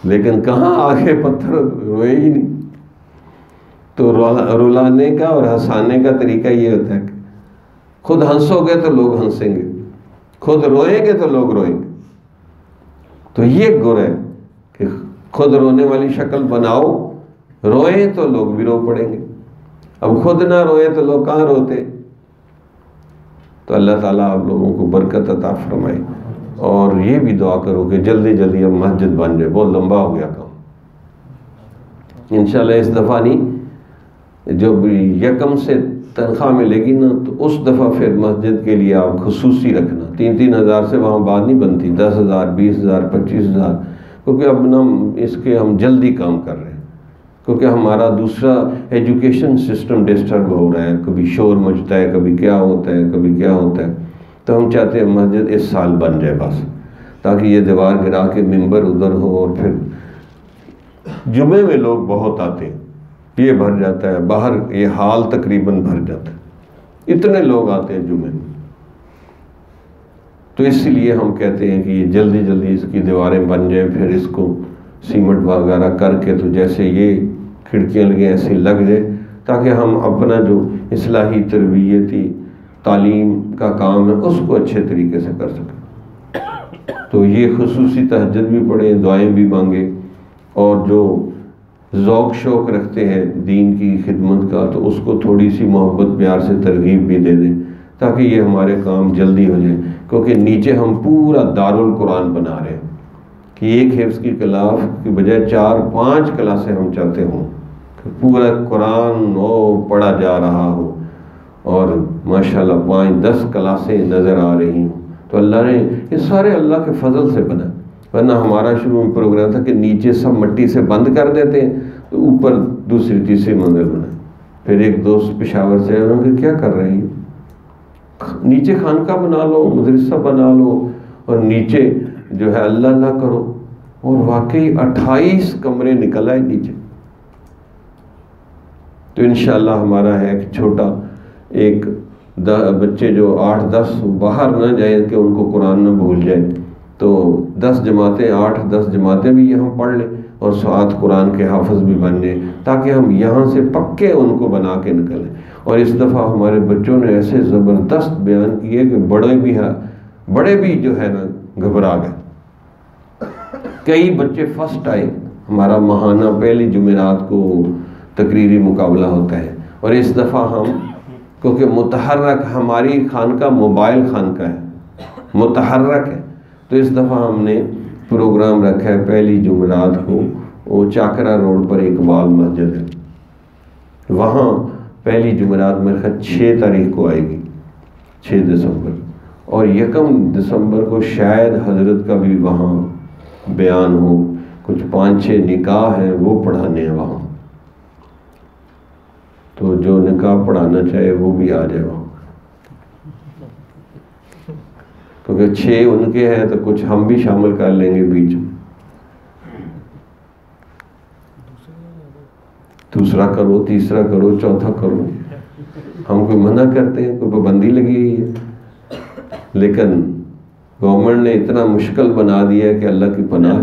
لیکن کہاں آگے پتھر روئے ہی نہیں. تو رلانے کا اور ہنسانے کا طریقہ یہ ہوتا ہے کہ خود ہنسو گے تو لوگ ہنسیں گے، خود روئیں گے تو لوگ روئیں گے. تو یہ گر ہے کہ خود رونے والی شکل بناؤ، روئیں تو لوگ بھی رو پڑیں گے. اب خود نہ روئے تو لوگ کہاں روتے. تو اللہ تعالیٰ آپ لوگوں کو برکت عطا فرمائے. اور یہ بھی دعا کرو کہ جلدی جلدی اب مسجد بن جائے، بہت لمبا ہو گیا کام. انشاءاللہ اس دفعہ نہیں، جب یکم سے تنخواہ ملے گی نا تو اس دفعہ پھر مسجد کے لیے آپ خصوصی رکھنا. 3-3 ہزار سے وہاں بات نہیں بنتی، 10,000 20,000 25,000، کیونکہ اب نا اس کے ہم جلدی کام کر رہے ہیں، کیونکہ ہمارا دوسرا ایجوکیشن سسٹم ڈسٹرب ہو رہا ہے. کبھی شور مچتا ہے، کبھی کیا ہوتا ہے، کبھی کیا ہوتا ہے. تو ہم چاہتے ہیں مسجد اس سال بن جائے بس، تاکہ یہ دیوار گرا کے ممبر ادھر ہو، اور پھر جمعے میں لوگ بہت آتے ہیں، یہ بھر جاتا ہے باہر، یہ حال تقریباً بھر جاتا ہے. اتنے لوگ آتے ہیں جمعے میں. تو اس لیے ہم کہتے ہیں کہ یہ جلدی جلدی اس کی دیواریں بن جائیں، پھر اس کو سیمنٹ وغیرہ کر کے تو جیسے یہ کھڑکیاں لگیں ایسے لگ جائے، تاکہ ہم اپنا جو اصلاحی تربیتی تعلیم کا کام ہے اس کو اچھے طریقے سے کر سکیں. تو یہ خصوصی تہجد بھی پڑھیں، دعائیں بھی مانگیں، اور جو ذوق شوق رکھتے ہیں دین کی خدمت کا تو اس کو تھوڑی سی محبت پیار سے ترغیب بھی دے دیں، تاکہ یہ ہمارے کام جلدی ہو جائیں. کیونکہ نیچے ہم پورا دارالقرآن بنا رہے ہیں کہ ایک حفظ کی کلاس کی بجائے 4-5 کلاسیں ہم چاہتے ہوں کہ پورا قرآن پڑھا جا رہا ہو، اور ماشاءاللہ 5-10 کلاسیں نظر آ رہی ہوں. تو اللہ نے یہ سارے اللہ کے فضل سے بنا، ورنہ ہمارا شروع میں پروگرام تھا کہ نیچے سب مٹی سے بند کر دیتے ہیں تو اوپر دوسری تیسری منزل بنائے. پھر ایک دوست پشاور سے انہوں نے کیا کر رہے ہیں، نیچے خانقاہ بنا لو، مدرسہ بنا لو، اور نیچے جو ہے اللہ اللہ کرو. اور واقعی 28 کمرے نکل آئے نیچے. تو انشاءاللہ ہمارا ہے کہ چھوٹا ایک بچے جو 8-10 باہر نہ جائیں کہ ان کو قرآن نہ بھول جائے، تو 10 جماعتیں 8-10 جماعتیں بھی یہاں پڑھ لیں اور 7 قرآن کے حافظ بھی بن جائیں، تاکہ ہم یہاں سے پکے ان کو بنا کے نکلیں. اور اس دفعہ ہمارے بچوں نے ایسے زبردست بیان کیے کہ بڑے بھی جو ہے نا گھبرا گئے. کئی بچے فرسٹ آئے. ہمارا ماہانہ پہلی جمعرات کو تقریری مقابلہ ہوتا ہے، اور اس دفعہ ہم کیونکہ متحرک ہماری خانقاہ موبائل خانقاہ ہے، متحرک ہے، تو اس دفعہ ہم نے پروگرام رکھا ہے پہلی جمعرات کو وہ چاکرا روڈ پر اقبال مسجد ہے، وہاں پہلی جمعرات میرے خیال 6 تاریخ کو آئے گی، 6 دسمبر، اور 1 دسمبر کو شاید حضرت کا بھی وہاں بیان ہو. کچھ 5-6 نکاح ہیں وہ پڑھانے ہیں وہاں، تو جو نکاح پڑھانا چاہے وہ بھی آ جائے وہاں، کیونکہ 6 ان کے ہیں تو کچھ ہم بھی شامل کر لیں گے بیچ میں. دوسرا کرو، تیسرا کرو، چوتھا کرو، ہم کوئی منع کرتے ہیں؟ کوئی پابندی لگی ہوئی ہے؟ لیکن گورنمنٹ نے اتنا مشکل بنا دیا ہے کہ اللہ کی پناہ.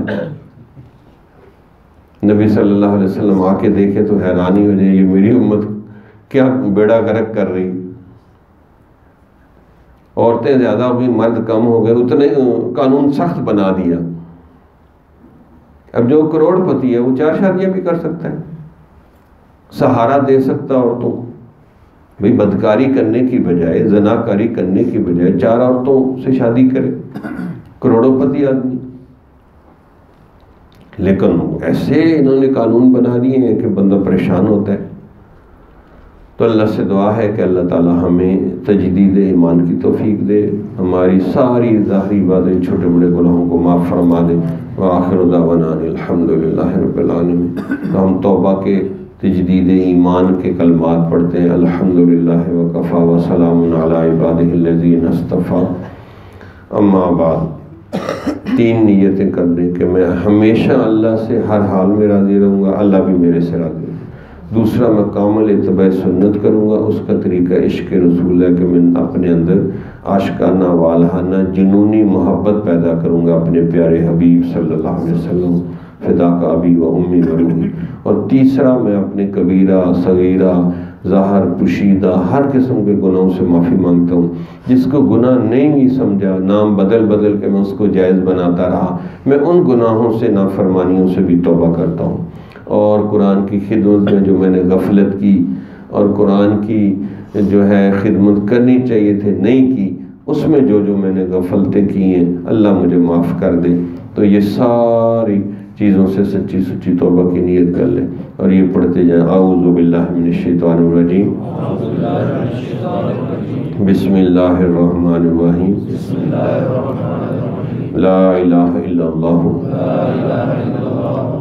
نبی صلی اللہ علیہ وسلم آ کے دیکھے تو حیرانی ہو جائے، یہ میری امت کیا بیڑا غرق کر رہی. عورتیں زیادہ ہو گئی، مرد کم ہو گئے، اتنے قانون سخت بنا دیا. اب جو کروڑ پتی ہے وہ 4 شادیاں بھی کر سکتا ہے، سہارا دے سکتا عورتوں. بھئی بدکاری کرنے کی بجائے، زناکاری کرنے کی بجائے 4 عورتوں سے شادی کرے، کروڑوں پتی آدمی. لیکن ایسے انہوں نے قانون بنا دیے ہیں کہ بندہ پریشان ہوتا ہے. تو اللہ سے دعا ہے کہ اللہ تعالی ہمیں تجدید ایمان کی توفیق دے، ہماری ساری ظاہری باتیں، چھوٹے بڑے گناہوں کو معاف فرما دے. وآخر دعوانا الحمدللہ رب العالمین. تو ہم توبہ کے تجدید ایمان کے کلمات پڑھتے ہیں. الحمدللہ وکفا وسلام علی عبادہ الذین اصطفیٰ. اما بعد، 3 نیتیں کر دیں کہ میں ہمیشہ اللہ سے ہر حال میں راضی رہوں گا، اللہ بھی میرے سے راضی رہوں گا. دوسرا، میں کامل اتباع سنت کروں گا. اس کا طریقہ عشق رسول ہے کہ میں اپنے اندر عاشقانہ والہانہ جنونی محبت پیدا کروں گا اپنے پیارے حبیب صلی اللہ علیہ وسلم، فداک ابی و امی و روحی. اور تیسرا، میں اپنے کبیرہ صغیرہ ظاہر پوشیدہ ہر قسم کے گناہوں سے معافی مانگتا ہوں. جس کو گناہ نہیں بھی سمجھا، نام بدل بدل کے میں اس کو جائز بناتا رہا، میں ان گناہوں سے، نافرمانیوں سے بھی توبہ کرتا ہوں. اور قرآن کی خدمت میں جو میں نے غفلت کی اور قرآن کی جو ہے خدمت کرنی چاہیے تھے نہیں کی، اس میں جو میں نے غفلتیں کی ہیں اللہ مجھے معاف کر دے. تو یہ ساری چیزوں سے سچی سچی توبہ کی نیت کر لیں اور یہ پڑھتے جائیں. اعوذ باللہ من الشیطان الرجیم، بسم اللہ الرحمن الرحیم، لا الہ الا اللہ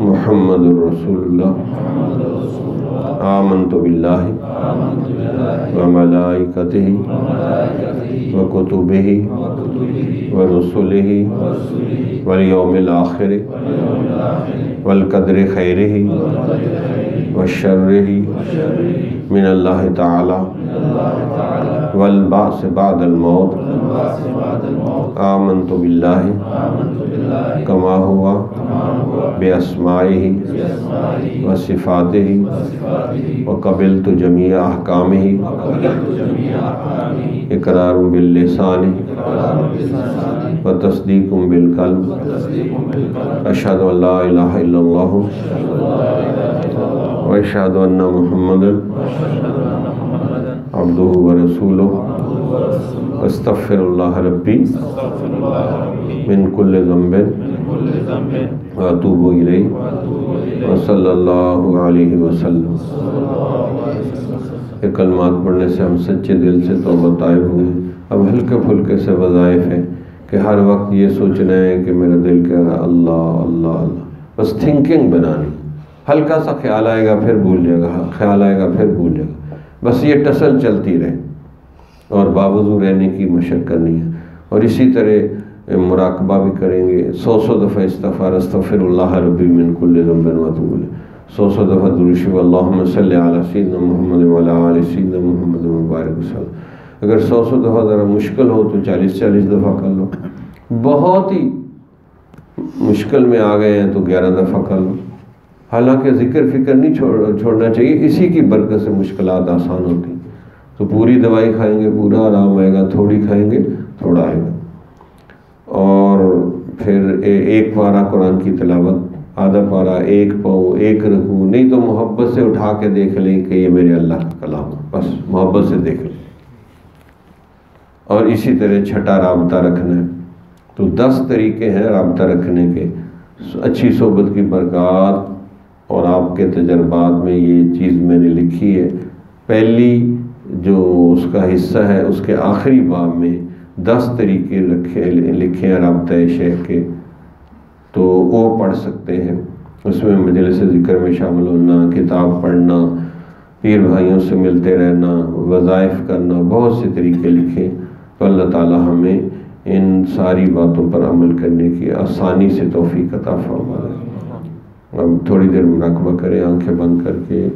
محمد الرسول اللہ، آمنت باللہ وملائکتہ وکتبہ ورسلہ والیوم الآخر والقدر خیرہ وشرہ من اللہ تعالی والبعث بعد الموت آمنت باللہ کما ہوا بأسمائہ وصفاتہ وقبلت جمیع احکامہ اقرار باللسان وتصدیق بالقلب اشہد ان لا الہ الا اللہ واشہد ان محمد عبدہ ورسولہ استغفر اللہ ربی من کل ذنب واتوب الیہ وصلی اللہ علیہ وسلم۔ یہ کلمات پڑھنے سے ہم سچے دل سے توبہ طائب ہوئے۔ اب ہلکے پھلکے سے وظائف ہیں کہ ہر وقت یہ سوچنا ہے کہ میرا دل کہہ رہا اللہ اللہ اللہ، بس تھنکنگ بنانی، ہلکا سا خیال آئے گا پھر بھول جائے گا، خیال آئے گا پھر بھول جائے گا، بس یہ ٹسل چلتی رہے اور باوضو رہنے کی مشق کرنی ہے۔ اور اسی طرح مراقبہ بھی کریں گے، 100 دفعہ استغفار استغفر اللہ ربی من کل ذنب واتوب الیہ، 100 دفعہ درود شریف اللہم صلی علی سیدنا محمد وعلی آل سیدنا محمد مبارک وسلم۔ اگر 100 دفعہ ذرا مشکل ہو تو 40 دفعہ کر لو، بہت ہی مشکل میں آ گئے ہیں تو 11 دفعہ کر لو۔ حالانکہ ذکر فکر نہیں چھوڑنا چاہیے، اسی کی برکت سے مشکلات آسان ہوتی ہیں۔ تو پوری دوائی کھائیں گے پورا آرام آئے گا، تھوڑی کھائیں گے تھوڑا آئے گا۔ اور پھر ایک پارہ قرآن کی تلاوت، آدھا پارہ، ایک پاؤں، ایک رکوع، نہیں تو محبت سے اٹھا کے دیکھ لیں کہ یہ میرے اللہ کا کلام ہے، بس محبت سے دیکھ لیں۔ اور اسی طرح چھٹا رابطہ رکھنا ہے۔ تو 10 طریقے ہیں رابطہ رکھنے کے، اچھی صحبت کی برکات، اور آپ کے تجربات میں یہ چیز میں نے لکھی ہے۔ پہلی جو اس کا حصہ ہے اس کے آخری باب میں 10 طریقے لکھے ہیں رابطہ شیخ کے، تو وہ پڑھ سکتے ہیں۔ اس میں مجلس ذکر میں شامل ہونا، کتاب پڑھنا، پیر بھائیوں سے ملتے رہنا، وظائف کرنا، بہت سے طریقے لکھے۔ تو اللہ تعالی ہمیں ان ساری باتوں پر عمل کرنے کی آسانی سے توفیق عطا فرمائے۔ اب تھوڑی دیر مراقبہ کریں، آنکھیں بند کر کے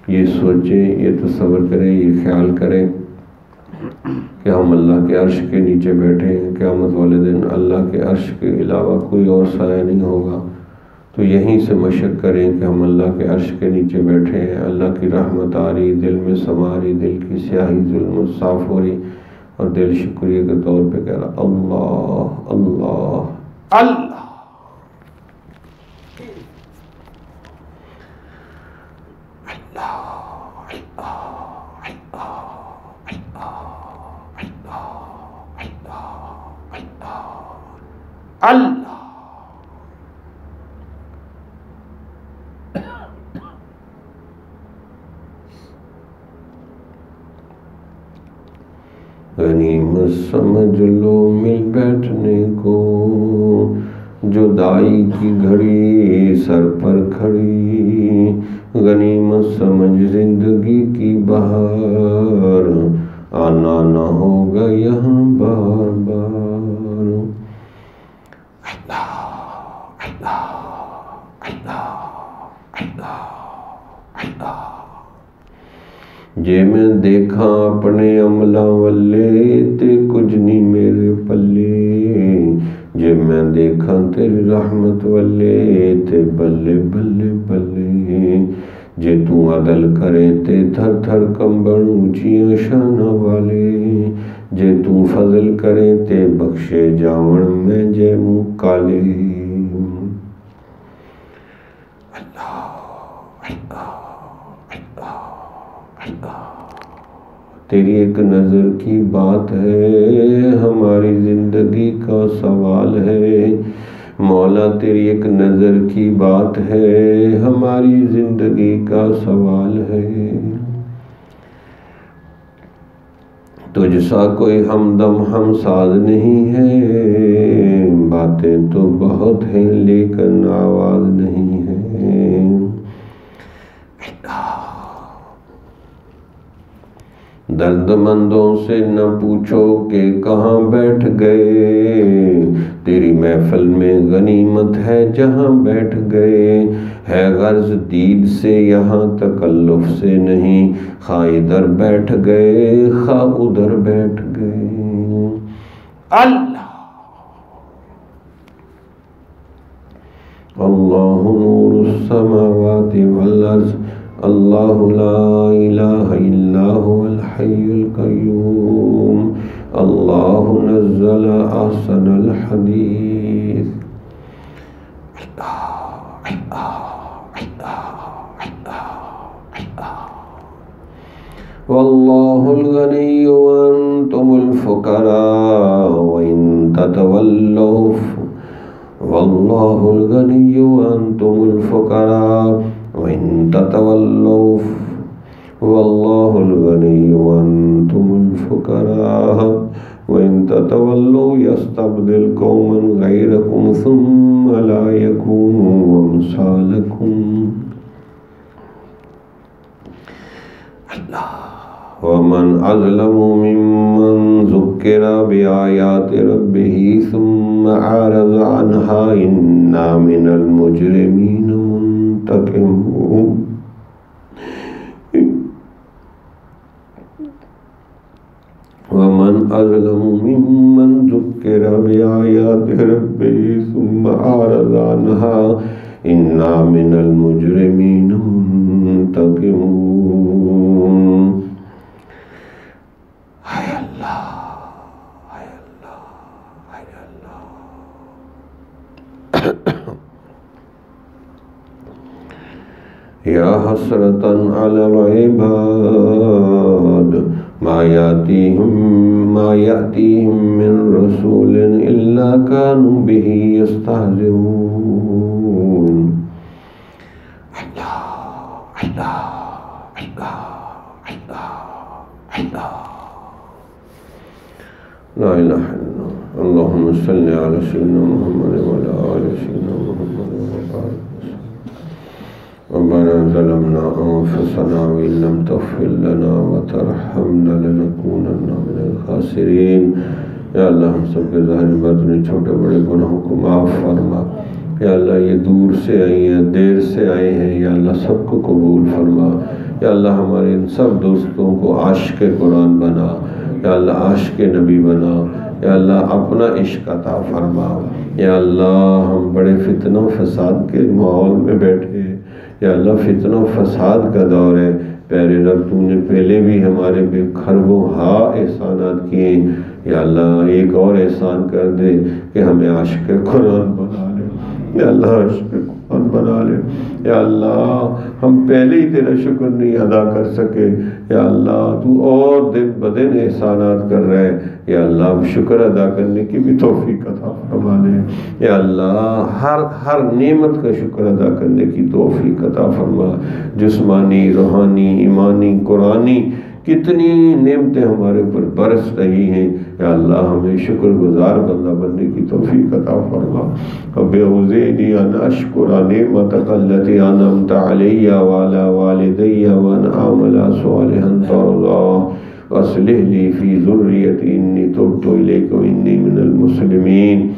یہ سوچیں، یہ تصور کریں، یہ خیال کریں کہ ہم اللہ کے عرش کے نیچے بیٹھے ہیں۔ قیامت والے دن اللہ کے عرش کے علاوہ کوئی اور سایہ نہیں ہوگا، تو یہیں سے مشق کریں کہ ہم اللہ کے عرش کے نیچے بیٹھے ہیں، اللہ کی رحمت آ رہی، دل میں سما رہی، دل کی سیاہی ظلم صاف ہو رہی، اور دل شکریہ کے طور پہ کہہ رہا اللہ اللہ اللہ۔ اللہ غنیمت سمجھ لو مل بیٹھنے کو، جدائی کی گھڑی سر پر کھڑی، غنیمت سمجھ زندگی کی بہار، آنا نہ ہوگا یہاں بار بار۔ جے میں دیکھا اپنے عملہ والے تے کچھ نہیں میرے پلے، جے میں دیکھا تیری رحمت والے تے بلے بلے بلے، جے تو عدل کرے تے تھر تھر کمبن اونچیاں شانہ والے، جے تو فضل کرے تے بخشے جاون میں جے منہ کالے۔ تیری ایک نظر کی بات ہے ہماری زندگی کا سوال ہے، مولا تیری ایک نظر کی بات ہے ہماری زندگی کا سوال ہے۔ تجھ سا کوئی ہمدم ہم ساز نہیں ہے، باتیں تو بہت ہیں لیکن آواز نہیں ہے۔ درد مندوں سے نہ پوچھو کہ کہاں بیٹھ گئے، تیری محفل میں غنیمت ہے جہاں بیٹھ گئے، ہے غرض دید سے یہاں تکلف سے نہیں، خواہ ادھر بیٹھ گئے خواہ ادھر بیٹھ گئے۔ اللہ اللہ نور السماوات والارض، اللہ لا الہ الا هو الحی القیوم، اللہ نزل احسن الحدیث۔ واللہ الغنی وانتم الفقراء وان تتولوا، واللہ الغنی وانتم الفقراء وان تتولوا، واللہ الغنی وانتم الفقراء وان تتولوا یستبدل قوما غیرکم ثم لا یکونوا امثالکم۔ ومن اظلم ممن ذکر بآیات ربہ ثم اعرض عنہا انا من المجرمین منتقمون۔ ومن اظلم ممن ذکر بآیات ربہ ثم اعرض عنہا انا من المجرمین منتقمون۔ یا حسرتاً علی العباد ما یأتیہم من رسول الا کانوا بہ یستہزئون۔ اللہ اللہ اللہ اللہ اللہ، لا الہ الا اللہ۔ اللہم صلی علی سیدنا محمد وعلی آل سیدنا محمد وبارک۔ ربنا ظلمنا انفسنا وان لم تغفر لنا وترحمنا لنکونن من الخاسرین۔ یا اللہ ہم سب کے ظاہر باطنی چھوٹے بڑے گناہوں کو معاف فرما۔ یا اللہ یہ دور سے آئی ہیں، دیر سے آئے ہیں، یا اللہ سب کو قبول فرما۔ یا اللہ ہمارے ان سب دوستوں کو عاشق قرآن بنا، یا اللہ عاشق نبی بنا، یا اللہ اپنا عشق عطا فرما۔ یا اللہ ہم بڑے فتنہ و فساد کے ماحول میں بیٹھے، یا اللہ فتنہ و فساد کا دور ہے، پیارے رب تو نے پہلے بھی ہمارے بے خربوں ہاں احسانات کیے، یا اللہ ایک اور احسان کر دے کہ ہمیں عاشق قرآن بنا لے، یا اللہ عاشق قرآن بنا لے۔ یا اللہ ہم پہلے ہی تیرا شکر نہیں ادا کر سکے، یا اللہ تو اور دن بدن احسانات کر رہے، یا اللہ شکر ادا کرنے کی بھی توفیق عطا فرما دے۔ یا اللہ ہر نعمت کا شکر ادا کرنے کی توفیق عطا فرما، جسمانی، روحانی، ایمانی، قرآنی، کتنی نعمتیں ہمارے اوپر برس رہی ہیں، یا اللہ ہمیں شکر گزار بندہ بننے کی توفیق عطا فرما۔ رب اوزعنی ان اشکر نعمتک التی انعمت علی وعلی والدی وان اعمل صالحا ترضاه واصلح لی فی ذریتی انی تبت الیک وانی من المسلمین۔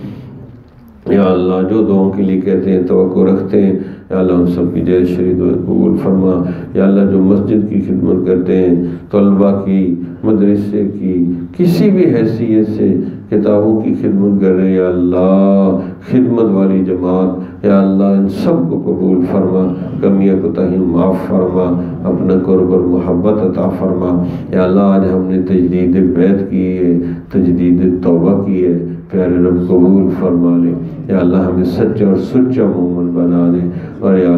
یا اللہ جو دعاؤں کے لیے کہتے ہیں، توقع رکھتے ہیں، یا اللہ ان سب کی جائز شرعی دعائیں قبول فرما۔ یا اللہ جو مسجد کی خدمت کرتے ہیں، طلباء کی، مدرسے کی، کسی بھی حیثیت سے کتابوں کی خدمت کر رہے ہیں، یا اللہ خدمت والی جماعت، یا اللہ ان سب کو قبول فرما، کمیاں کوتاہیاں معاف فرما، اپنا قرب اور محبت عطا فرما۔ یا اللہ آج ہم نے تجدید بیعت کی ہے، تجدید توبہ کی ہے، پیارے رب قبول فرما لے۔ یا اللہ ہمیں سچا اور سچا مومن بنا دے، اور یا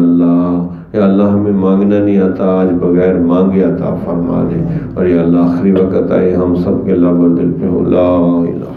اللہ ہمیں مانگنا نہیں آتا، آج بغیر مانگے عطا فرما دے، اور یا اللہ آخری وقت آئے ہم سب کے لب اور دل پہ ہو لا الہ